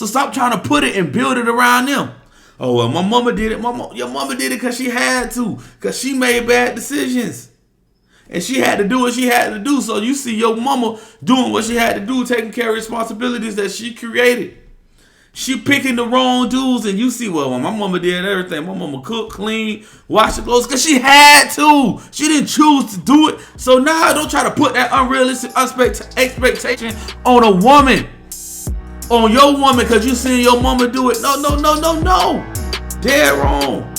So stop trying to put it and build it around them. Oh, well, my mama did it. Your mama did it because she had to. Because she made bad decisions. And she had to do what she had to do. So you see your mama doing what she had to do, taking care of responsibilities that she created. She picking the wrong dudes, and you see, well, my mama did everything. My mama cook, clean, wash the clothes, because she had to. She didn't choose to do it. So now don't try to put that unrealistic expectation on a woman. On your woman, because you seen your mama do it. No. Dead wrong.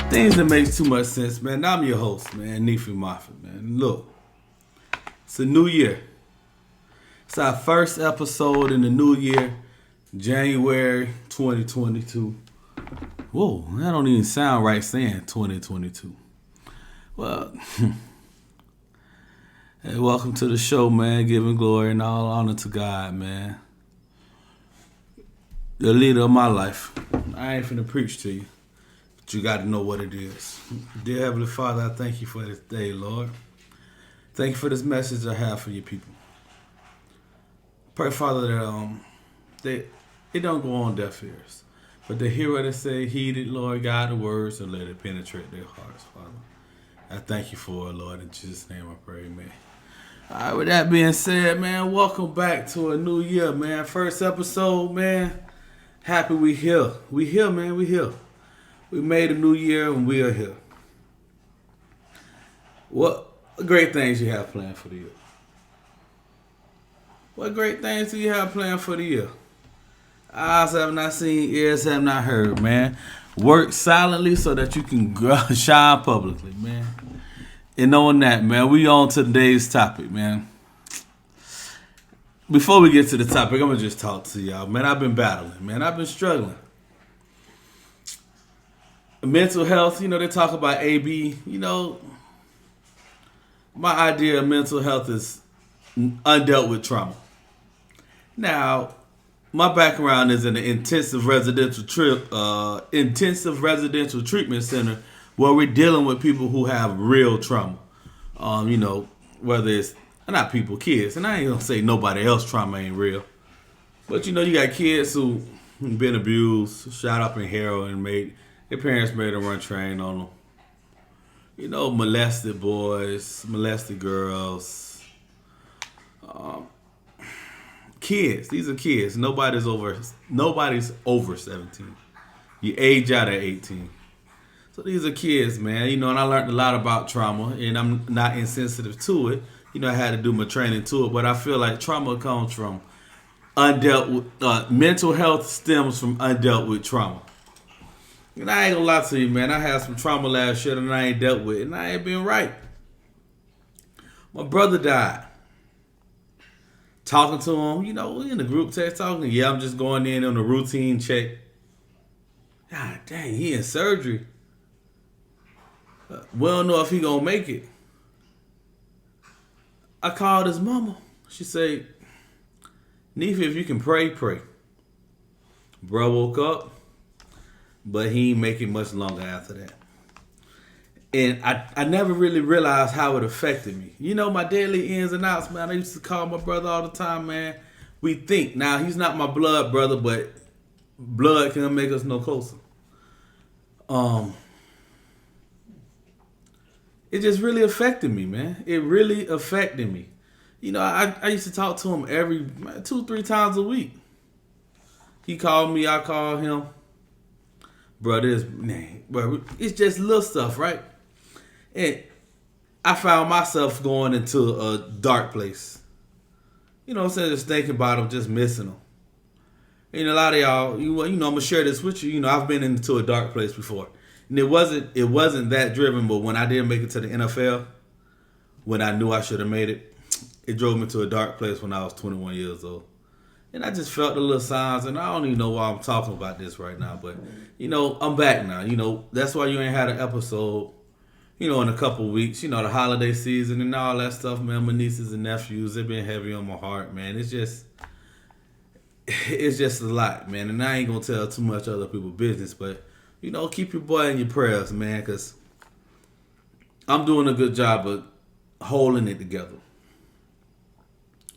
Things that makes too much sense, man. I'm your host, man, Nefi Moffitt, man. Look, it's a new year. It's our first episode in the new year, January 2022. Whoa, that don't even sound right saying 2022. Well, hey, welcome to the show, man. Giving glory and all honor to God, man. The leader of my life. I ain't finna preach to you. You got to know what it is. Dear Heavenly Father, I thank you for this day, Lord. Thank you for this message I have for your people. Pray, Father, that it don't go on deaf ears, but they hear what I say, heed it, Lord, guide the words, and let it penetrate their hearts, Father. I thank you for it, Lord. In Jesus' name I pray, amen. All right, with that being said, man, welcome back to a new year, man. First episode, man. Happy we here. We here, man. We here. We made a new year and we are here. What great things you have planned for the year? What great things do you have planned for the year? Eyes have not seen, ears have not heard, man. Work silently so that you can shine publicly, man. And on that, man, we on to today's topic, man. Before we get to the topic, I'm going to just talk to y'all, man. I've been battling, man. I've been struggling. Mental health, they talk about AB. My idea of mental health is undealt with trauma. Now, my background is in an intensive residential treatment center where we're dealing with people who have real trauma. Whether it's not people, kids, and I ain't gonna say nobody else trauma ain't real, but you got kids who been abused, shot up in heroin, their parents made them run train on them. Molested boys, molested girls. Kids. These are kids. Nobody's over 17. You age out at 18. So these are kids, man. And I learned a lot about trauma, and I'm not insensitive to it. I had to do my training to it, but I feel like trauma comes from undealt with, mental health stems from undealt with trauma. And I ain't gonna lie to you, man. I had some trauma last year that I ain't dealt with, and I ain't been right. My brother died. Talking to him, we in the group text talking. Yeah, I'm just going in on a routine check. God dang, he in surgery. We don't know if he gonna make it. I called his mama. She said, Nefi, if you can pray, pray. Bro woke up. But he ain't make it much longer after that. And I never really realized how it affected me. My daily ins and outs, man. I used to call my brother all the time, man. We think. Now, he's not my blood brother, but blood can make us no closer. It just really affected me, man. It really affected me. I used to talk to him every 2-3 times a week. He called me, I called him. Bro, it's just little stuff, right? And I found myself going into a dark place. Just thinking about him, just missing him. And a lot of y'all, I'm gonna share this with you. I've been into a dark place before, and it wasn't that driven. But when I didn't make it to the NFL, when I knew I should have made it, it drove me to a dark place when I was 21 years old. And I just felt the little signs, and I don't even know why I'm talking about this right now, but I'm back now. That's why you ain't had an episode, in a couple of weeks. The holiday season and all that stuff, man. My nieces and nephews, they've been heavy on my heart, man. It's just a lot, man. And I ain't gonna tell too much other people's business, but keep your boy in your prayers, man, because I'm doing a good job of holding it together.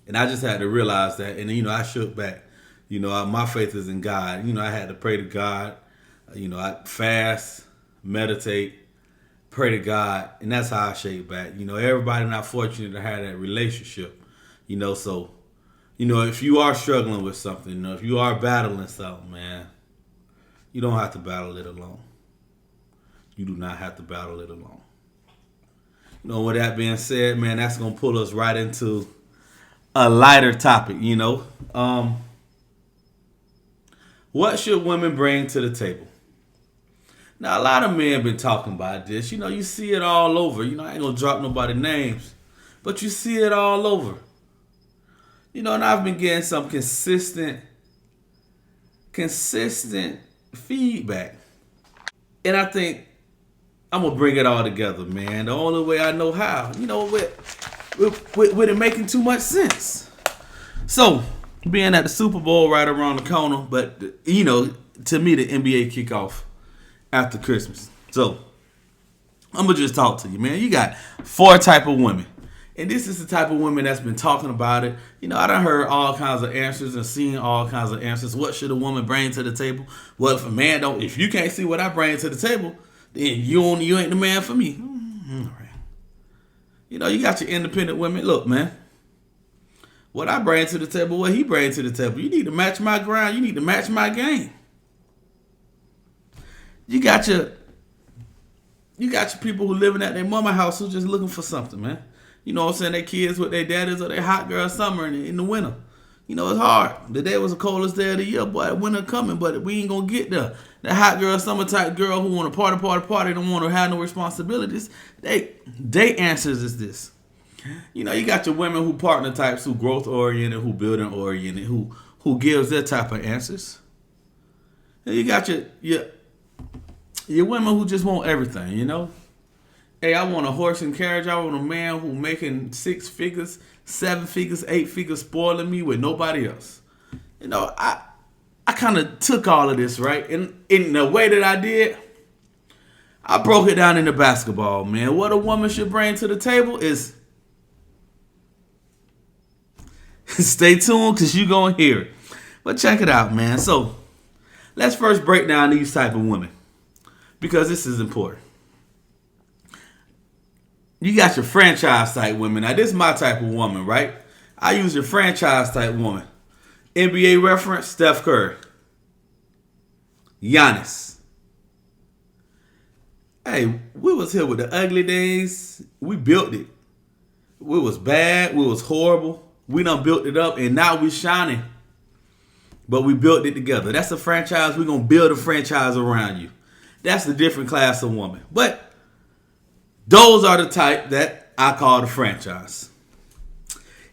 And I just had to realize that, and I shook back. My faith is in God. I had to pray to God. I fast, meditate, pray to God, and that's how I shake back. Everybody not fortunate to have that relationship. So if you are struggling with something, if you are battling something, man, you don't have to battle it alone. You do not have to battle it alone. With that being said, man, that's gonna pull us right into a lighter topic, What should women bring to the table? Now, a lot of men have been talking about this. You see it all over. I ain't going to drop nobody's names, but you see it all over. And I've been getting some consistent feedback. And I think I'm going to bring it all together, man. The only way I know how. With it making too much sense. So, being at the Super Bowl right around the corner, but, to me, the NBA kickoff after Christmas. So, I'm going to just talk to you, man. You got 4 type of women. And this is the type of women that's been talking about it. I done heard all kinds of answers and seen all kinds of answers. What should a woman bring to the table? Well, if you can't see what I bring to the table, then you ain't the man for me. All right. You got your independent women. Look, man. What I bring to the table, what he brings to the table. You need to match my grind. You need to match my game. You got your people who living at their mama house who just looking for something, man. You know what I'm saying? Their kids with their daddies or their hot girl summer in the winter. It's hard. The day was the coldest day of the year, boy. Winter coming, but we ain't gonna get there. That hot girl summer type girl who want to party, don't want to have no responsibilities. They answers is this. You got your women who partner types, who growth oriented, who building oriented, who gives their type of answers. And you got your women who just want everything, Hey, I want a horse and carriage. I want a man who making 6 figures, 7 figures, 8 figures, spoiling me with nobody else. I kind of took all of this, right? And in the way that I did, I broke it down into basketball, man. What a woman should bring to the table is stay tuned because you're going to hear it. But check it out, man. So let's first break down these type of women because this is important. You got your franchise type women. Now, this is my type of woman, right? I use your franchise type woman. NBA reference, Steph Curry. Giannis. Hey, we was here with the ugly days. We built it. We was bad. We was horrible. We done built it up, and now we shining. But we built it together. That's a franchise. We're going to build a franchise around you. That's the different class of woman. But those are the type that I call the franchise.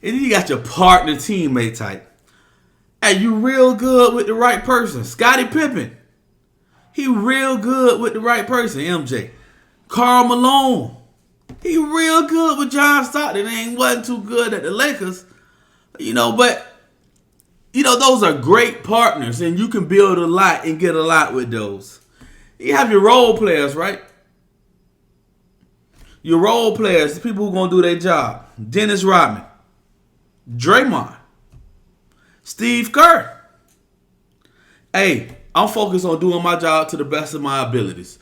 And then you got your partner teammate type. Hey, you real good with the right person. Scottie Pippen. He real good with the right person. MJ. Karl Malone. He real good with John Stockton. He wasn't too good at the Lakers. But those are great partners. And you can build a lot and get a lot with those. You have your role players, right? Your role players, the people who going to do their job. Dennis Rodman. Draymond. Steve Kerr. Hey, I'm focused on doing my job to the best of my abilities.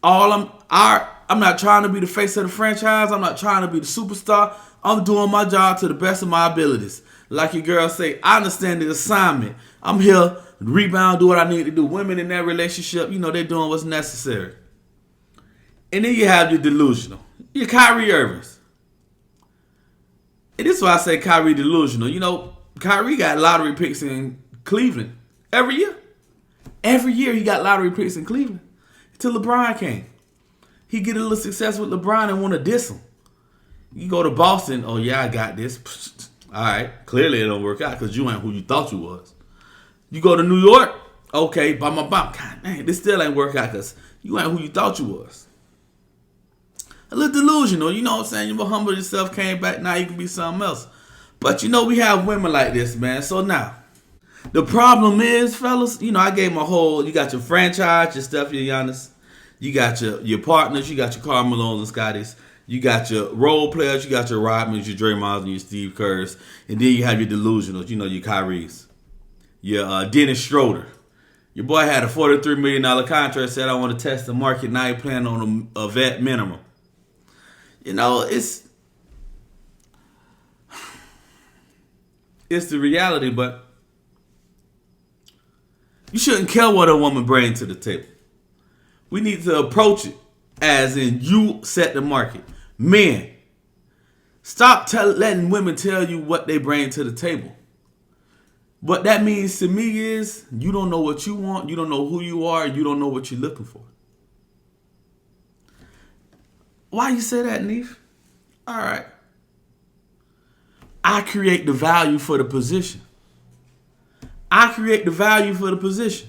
I'm not trying to be the face of the franchise. I'm not trying to be the superstar. I'm doing my job to the best of my abilities. Like your girl say, I understand the assignment. I'm here, rebound, do what I need to do. Women in that relationship, they're doing what's necessary. And then you have your delusional. Your Kyrie Irvings. And this is why I say Kyrie delusional. Kyrie got lottery picks in Cleveland every year. Every year he got lottery picks in Cleveland. Until LeBron came. He get a little success with LeBron and want to diss him. You go to Boston, oh yeah, I got this. All right, clearly it don't work out because you ain't who you thought you was. You go to New York, okay, bum. God dang, this still ain't work out because you ain't who you thought you was. A little delusional, you know what I'm saying? You humble yourself, came back, now you can be something else. But we have women like this, man. So now, the problem is, fellas, I gave my whole, you got your franchise, your Steph, your Giannis. You got your partners, you got your Carmelos and Scotties. You got your role players, you got your Rodmans, your Draymonds, and your Steve Kerrs. And then you have your delusionals, your Kyries. Your Dennis Schroeder. Your boy had a $43 million contract, said I want to test the market, now he playing on a vet minimum. It's the reality, but you shouldn't care what a woman brings to the table. We need to approach it as in you set the market. Men, stop letting women tell you what they bring to the table. What that means to me is you don't know what you want, you don't know who you are, you don't know what you're looking for. Why you say that, Neef? All right. I create the value for the position. I create the value for the position.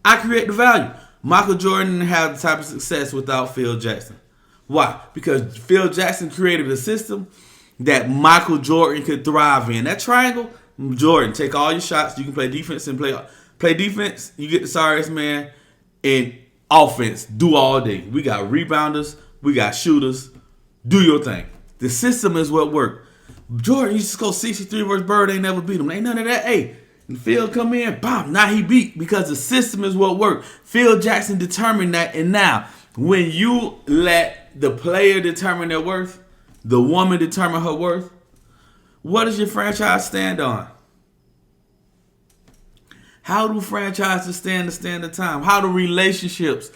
I create the value. Michael Jordan didn't have the type of success without Phil Jackson. Why? Because Phil Jackson created a system that Michael Jordan could thrive in. That triangle, Jordan, take all your shots. You can play defense and play defense. You get the sorriest man. And offense, do all day. We got rebounders. We got shooters. Do your thing. The system is what worked. Jordan used to go 63 versus Bird. Ain't never beat him. Ain't none of that. Hey, Phil come in, bam, now he beat because the system is what worked. Phil Jackson determined that. And now, when you let the player determine their worth, the woman determine her worth, what does your franchise stand on? How do franchises stand the time? How do relationships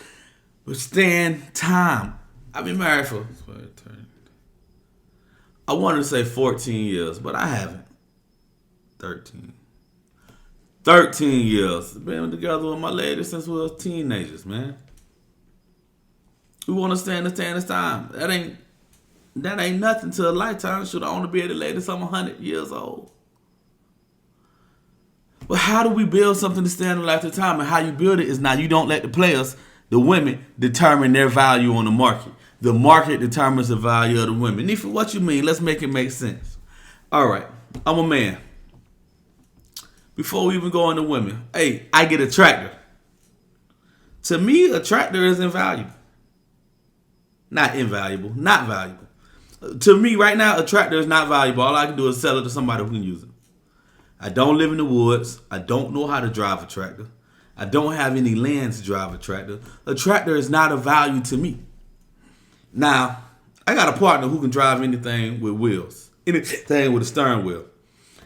withstand time? I've been married for, I wanted to say 14 years, but I haven't. 13 years. Been together with my lady since we were teenagers, man. We want to stand this time. That ain't nothing to a lifetime. Should I only be able to lay this I'm 100 years old. But how do we build something to stand the lifetime? And how you build it is now you don't let the players, the women, determine their value on the market. The market determines the value of the women. Nifa, what you mean? Let's make it make sense. All right, I'm a man. Before we even go into women, hey, I get a tractor. To me, a tractor is invaluable. Not invaluable, not valuable. To me, right now, a tractor is not valuable. All I can do is sell it to somebody who can use it. I don't live in the woods. I don't know how to drive a tractor. I don't have any land to drive a tractor. A tractor is not of value to me. Now, I got a partner who can drive anything with wheels, anything with a steering wheel.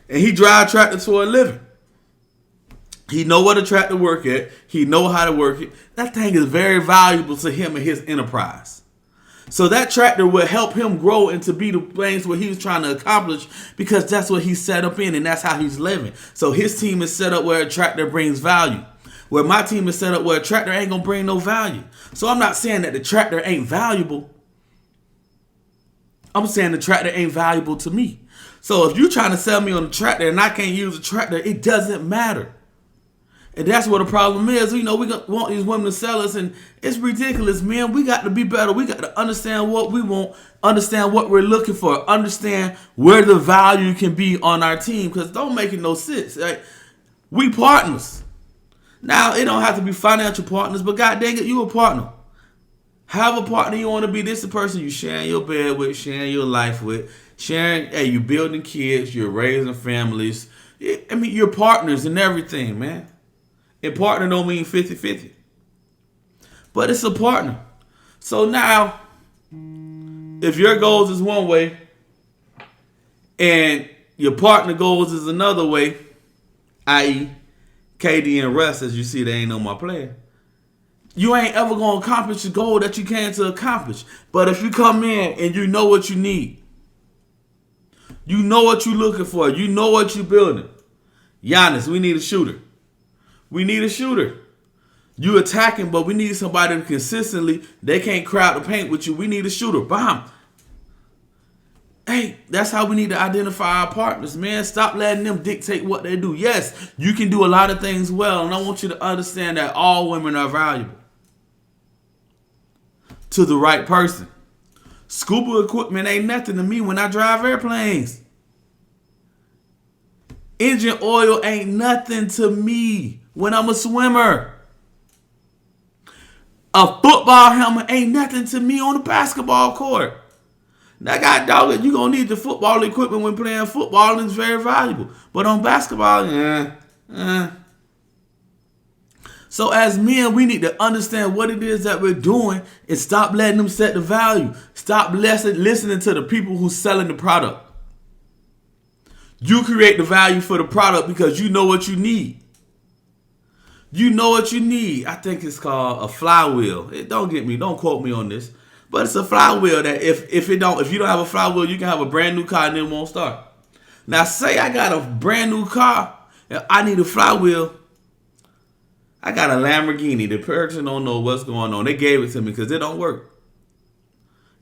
And he drives tractors for a living. He know what a tractor work at. He know how to work it. That thing is very valuable to him and his enterprise. So that tractor will help him grow and to be the things what he was trying to accomplish because that's what he's set up in and that's how he's living. So his team is set up where a tractor brings value. Where my team is set up where a tractor ain't going to bring no value. So I'm not saying that the tractor ain't valuable. I'm saying the tractor ain't valuable to me. So if you're trying to sell me on a tractor and I can't use a tractor, it doesn't matter. And that's what the problem is. We want these women to sell us, and it's ridiculous, man. We got to be better. We got to understand what we want, understand what we're looking for, understand where the value can be on our team, because don't make it no sense. Right? We partners. Now, it don't have to be financial partners, but God dang it, you a partner. Have a partner you want to be. This is the person you sharing your bed with, sharing your life with, hey, you're building kids, you're raising families. I mean, you're partners in everything, man. And partner don't mean 50-50. But it's a partner. So now, if your goals is one way and your partner goals is another way, i.e. KD and Russ, as you see, they ain't no more player. You ain't ever going to accomplish the goal that you came to accomplish. But if you come in and you know what you need, you know what you're looking for, you know what you're building. Giannis, we need a shooter. We need a shooter. You attacking, but we need somebody to consistently, they can't crowd the paint with you. We need a shooter. Bam. Hey, that's how we need to identify our partners, man. Stop letting them dictate what they do. Yes, you can do a lot of things well, and I want you to understand that all women are valuable to the right person. Scuba equipment ain't nothing to me when I drive airplanes. Engine oil ain't nothing to me when I'm a swimmer. A football helmet ain't nothing to me on a basketball court. Now, God dog it, you gonna need the football equipment when playing football, and it's very valuable. But on basketball, So as men, we need to understand what it is that we're doing and stop letting them set the value. Stop listening to the people who's selling the product. You create the value for the product because you know what you need. You know what you need. I think it's called a flywheel. Don't quote me on this. But it's a flywheel that if you don't have a flywheel, you can have a brand new car and it won't start. Now say I got a brand new car and I need a flywheel. I got a Lamborghini. The person don't know what's going on. They gave it to me because it don't work.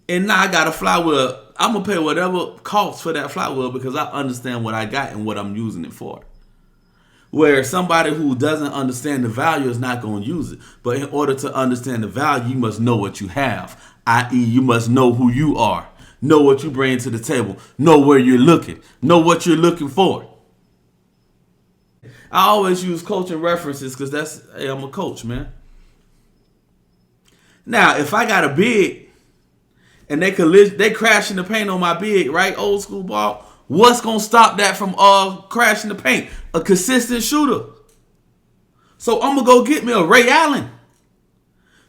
And now I got a flywheel. I'm going to pay whatever costs for that flywheel because I understand what I got and what I'm using it for. Where somebody who doesn't understand the value is not going to use it. But in order to understand the value, you must know what you have. I.e., you must know who you are. Know what you bring to the table. Know where you're looking. Know what you're looking for. I always use coaching references because I'm a coach, man. Now, if I got a big and they crashing the paint on my big, right? Old school ball. What's going to stop that from crashing the paint? A consistent shooter. So I'm going to go get me a Ray Allen.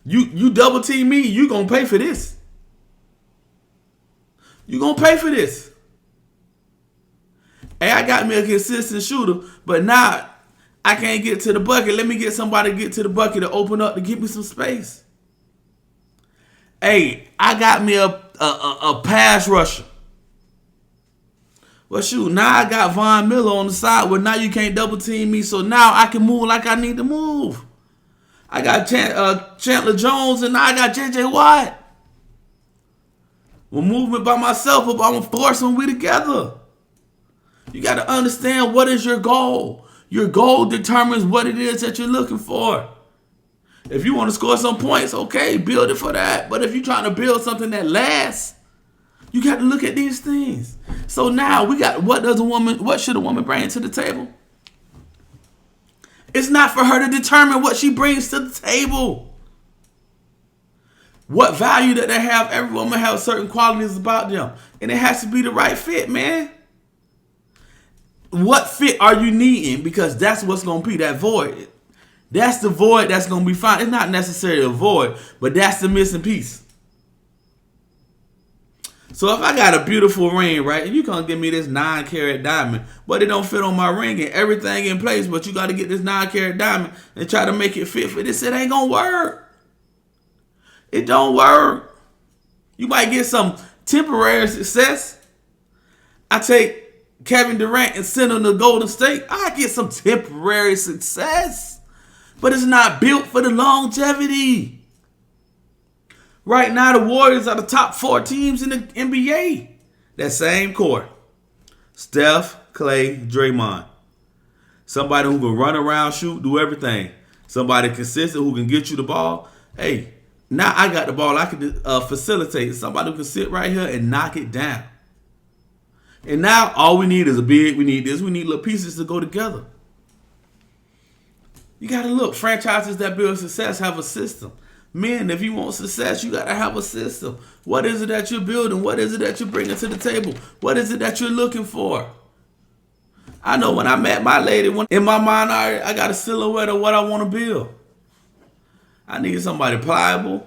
You double team me, you going to pay for this. You going to pay for this. Hey, I got me a consistent shooter, but now I can't get to the bucket. Let me get somebody to get to the bucket to open up to give me some space. Hey, I got me a pass rusher. Well, shoot, now I got Von Miller on the side where now you can't double team me, so now I can move like I need to move. I got Chandler Jones and now I got J.J. Watt. We're moving by myself, but I'm forcing we together. You got to understand what is your goal. Your goal determines what it is that you're looking for. If you want to score some points, okay, build it for that. But if you're trying to build something that lasts, you got to look at these things. So now we got what should a woman bring to the table? It's not for her to determine what she brings to the table. What value that they have, every woman has certain qualities about them. And it has to be the right fit, man. What fit are you needing? Because that's what's going to be that void. That's the void that's going to be found. It's not necessarily a void, but that's the missing piece. So if I got a beautiful ring, right, and you gonna give me this 9-carat diamond, but it don't fit on my ring and everything in place, but you got to get this 9-carat diamond and try to make it fit for this, it ain't gonna work. It don't work. You might get some temporary success. I take Kevin Durant and send him to Golden State. I get some temporary success, but it's not built for the longevity. Right now, the Warriors are the top 4 teams in the NBA. That same core. Steph, Clay, Draymond. Somebody who can run around, shoot, do everything. Somebody consistent who can get you the ball. Hey, now I got the ball. I can facilitate. Somebody who can sit right here and knock it down. And now all we need is a big. We need this. We need little pieces to go together. You got to look. Franchises that build success have a system. Men, if you want success, you got to have a system. What is it that you're building? What is it that you're bringing to the table? What is it that you're looking for? I know when I met my lady, in my mind, I got a silhouette of what I want to build. I need somebody pliable.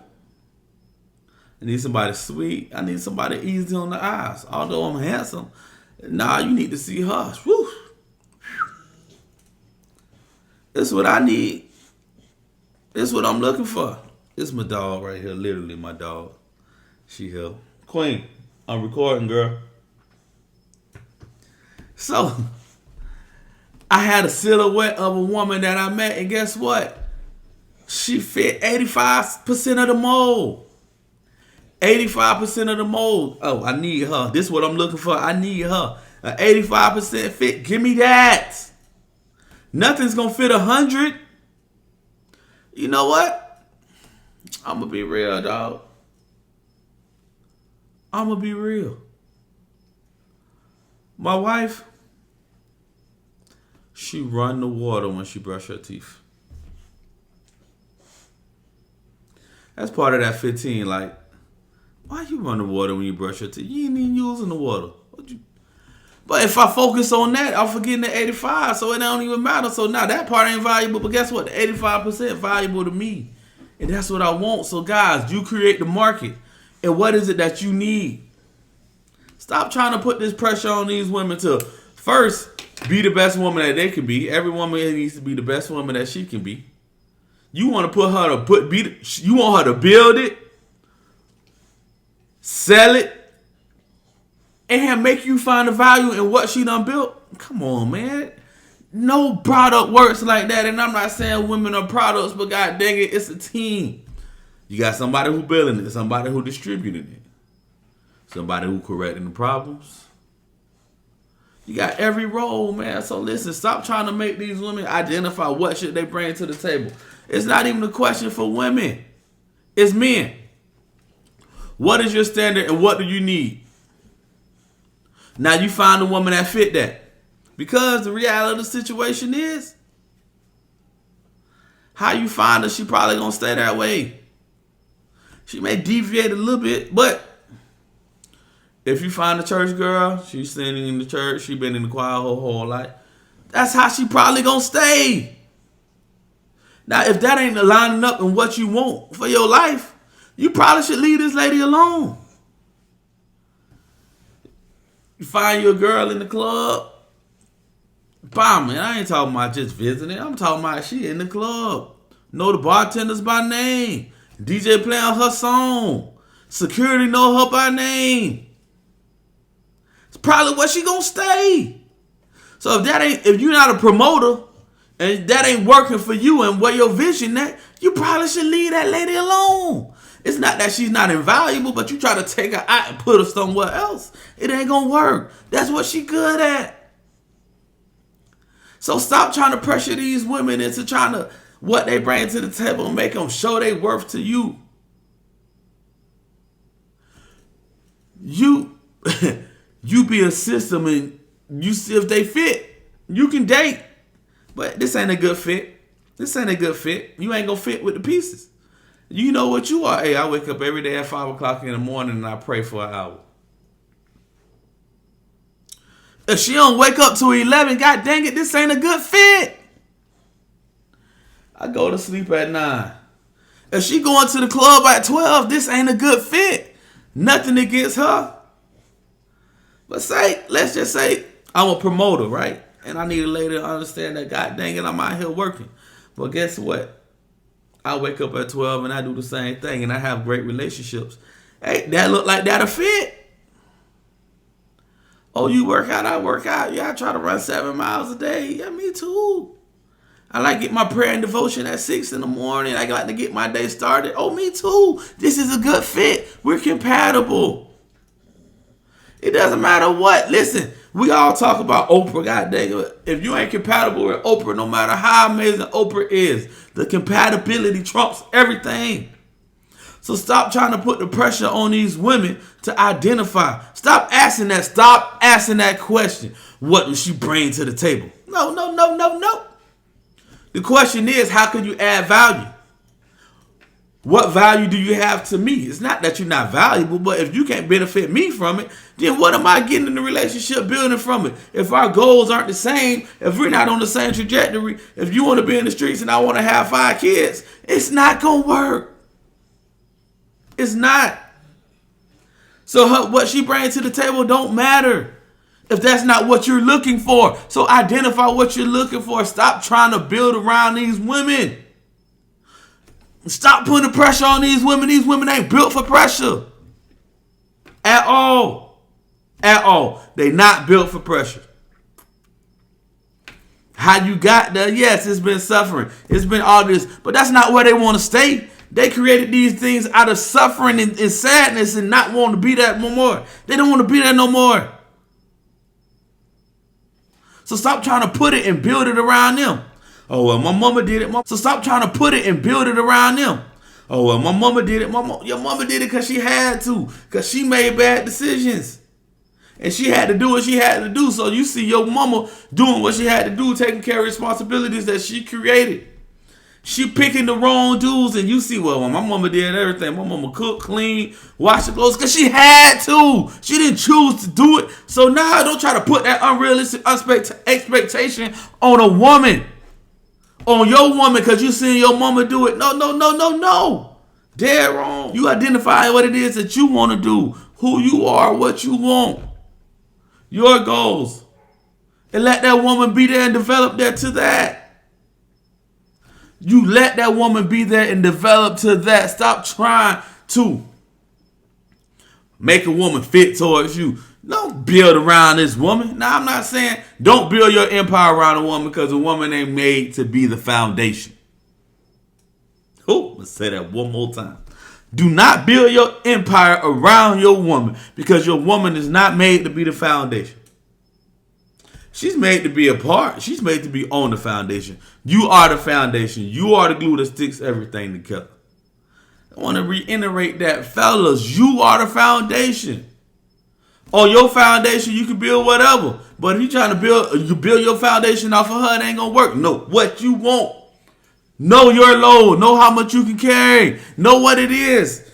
I need somebody sweet. I need somebody easy on the eyes. Although I'm handsome, nah, you need to see her. Whew. This is what I need. This is what I'm looking for. This is my dog right here, literally my dog. She here. Queen, I'm recording, girl. So, I had a silhouette of a woman that I met, and guess what? She fit 85% of the mold. 85% of the mold. Oh, I need her. This is what I'm looking for. I need her. An 85% fit. Give me that. Nothing's going to fit 100. You know what? I'm going to be real, dog. I'm going to be real. My wife, she run the water when she brush her teeth. That's part of that 15. Like, why you run the water when you brush your teeth? You ain't even using the water. But if I focus on that, I'm forgetting the 85, so it don't even matter. So now that part ain't valuable, but guess what? The 85% valuable to me. And that's what I want. So guys, you create the market. And what is it that you need? Stop trying to put this pressure on these women to first be the best woman that they can be. Every woman needs to be the best woman that she can be. You want to you want her to build it, sell it, and make you find the value in what she done built. Come on, man. No product works like that. And I'm not saying women are products, but god dang it, it's a team. You got somebody who building it, somebody who distributing it, somebody who correcting the problems. You got every role, man. So listen, stop trying to make these women identify what should they bring to the table. It's not even a question for women. It's men. What is your standard and what do you need? Now you find a woman that fit that. Because the reality of the situation is, how you find her, she probably gonna stay that way. She may deviate a little bit, but if you find a church girl, she's sitting in the church, she been in the choir her whole life, that's how she probably gonna stay. Now, if that ain't lining up in what you want for your life, you probably should leave this lady alone. You find your girl in the club, bomb, man. I ain't talking about just visiting. I'm talking about she in the club. Know the bartenders by name. DJ playing her song. Security know her by name. It's probably where she gonna stay. So if you're not a promoter and that ain't working for you and where your vision at, you probably should leave that lady alone. It's not that she's not invaluable, but you try to take her out and put her somewhere else. It ain't gonna work. That's what she good at. So stop trying to pressure these women into trying to what they bring to the table and make them show their worth to you. You be a system and you see if they fit. You can date, but this ain't a good fit. This ain't a good fit. You ain't gonna fit with the pieces. You know what you are. Hey, I wake up every day at 5 o'clock in the morning and I pray for an hour. If she don't wake up till 11, god dang it, this ain't a good fit. I go to sleep at 9. If she going to the club at 12, this ain't a good fit. Nothing against her. But let's just say I'm a promoter, right? And I need a lady to understand that god dang it, I'm out here working. But guess what? I wake up at 12 and I do the same thing and I have great relationships. Hey, that look like that'll fit. Oh, you work out, I work out. Yeah, I try to run 7 miles a day. Yeah, me too. I like to get my prayer and devotion at 6 in the morning. I like to get my day started. Oh, me too. This is a good fit. We're compatible. It doesn't matter what. Listen, we all talk about Oprah. God dang it. If you ain't compatible with Oprah, no matter how amazing Oprah is, the compatibility trumps everything. So stop trying to put the pressure on these women to identify. Stop asking that. Stop asking that question. What does she bring to the table? No. The question is, how can you add value? What value do you have to me? It's not that you're not valuable, but if you can't benefit me from it, then what am I getting in the relationship building from it? If our goals aren't the same, if we're not on the same trajectory, if you want to be in the streets and I want to have 5 kids, it's not going to work. It's not. So what she brings to the table don't matter if that's not what you're looking for. So identify what you're looking for. Stop trying to build around these women. Stop putting the pressure on these women. These women ain't built for pressure. At all. At all. They not built for pressure. How you got there? Yes, it's been suffering. It's been all this. But that's not where they want to stay. They created these things out of suffering and sadness and not wanting to be that no more. They don't want to be there no more. So stop trying to put it and build it around them. Oh, well, my mama did it. So stop trying to put it and build it around them. Oh, well, my mama did it. Your mama did it because she had to. Because she made bad decisions. And she had to do what she had to do. So you see your mama doing what she had to do, taking care of responsibilities that she created. She picking the wrong dudes, and you see, well, my mama did everything. My mama cooked, clean, washed the clothes, because she had to. She didn't choose to do it. So now don't try to put that unrealistic expectation on a woman. On your woman, because you seen your mama do it. No. Dead wrong. You identify what it is that you want to do, who you are, what you want, your goals, and let that woman be there and develop that to that. You let that woman be there and develop to that. Stop trying to make a woman fit towards you. Don't build around this woman. Now, I'm not saying don't build your empire around a woman, because a woman ain't made to be the foundation. Oh, let's say that one more time. Do not build your empire around your woman, because your woman is not made to be the foundation. She's made to be a part. She's made to be on the foundation. You are the foundation. You are the glue that sticks everything together. I want to reiterate that, fellas. You are the foundation. On your foundation, you can build whatever. But if you're trying to build your foundation off of her, it ain't going to work. Know what you want. Know your load. Know how much you can carry. Know what it is.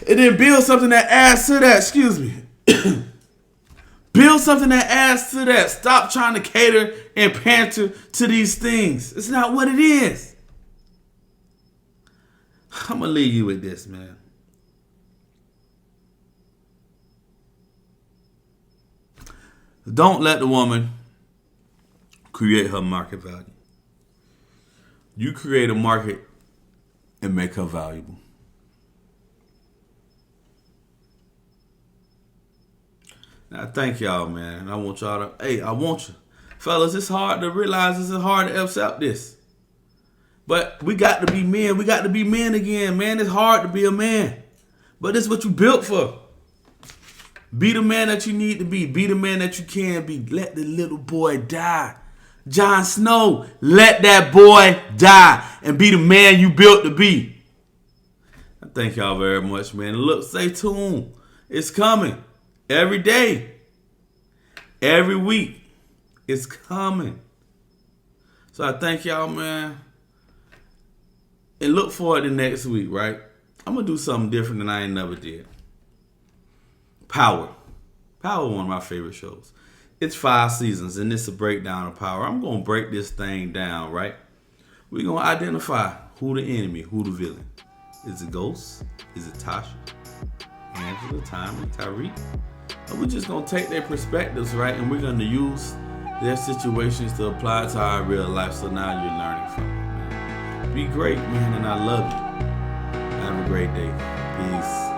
And then build something that adds to that. Excuse me. Build something that adds to that. Stop trying to cater and pander to these things. It's not what it is. I'm going to leave you with this, man. Don't let the woman create her market value. You create a market and make her valuable. Now, thank y'all, man. I want y'all to, I want you. Fellas, it's hard to realize this. It's hard to accept this. But we got to be men. We got to be men again, man. It's hard to be a man. But it's what you built for. Be the man that you need to be. Be the man that you can be. Let the little boy die. Jon Snow, let that boy die and be the man you built to be. I thank y'all very much, man. Look, stay tuned. It's coming. Every day. Every week. It's coming. So I thank y'all, man. And look forward to next week, right? I'm going to do something different than I ain't never did. Power. Power, one of my favorite shows. It's 5 seasons, and it's a breakdown of Power. I'm going to break this thing down, right? We're going to identify who the enemy, who the villain. Is it Ghost? Is it Tasha? Angela, Tommy, Tyreek? And we're just going to take their perspectives, right? And we're going to use their situations to apply to our real life. So now you're learning from it, man. Be great, man, and I love you. Have a great day. Peace.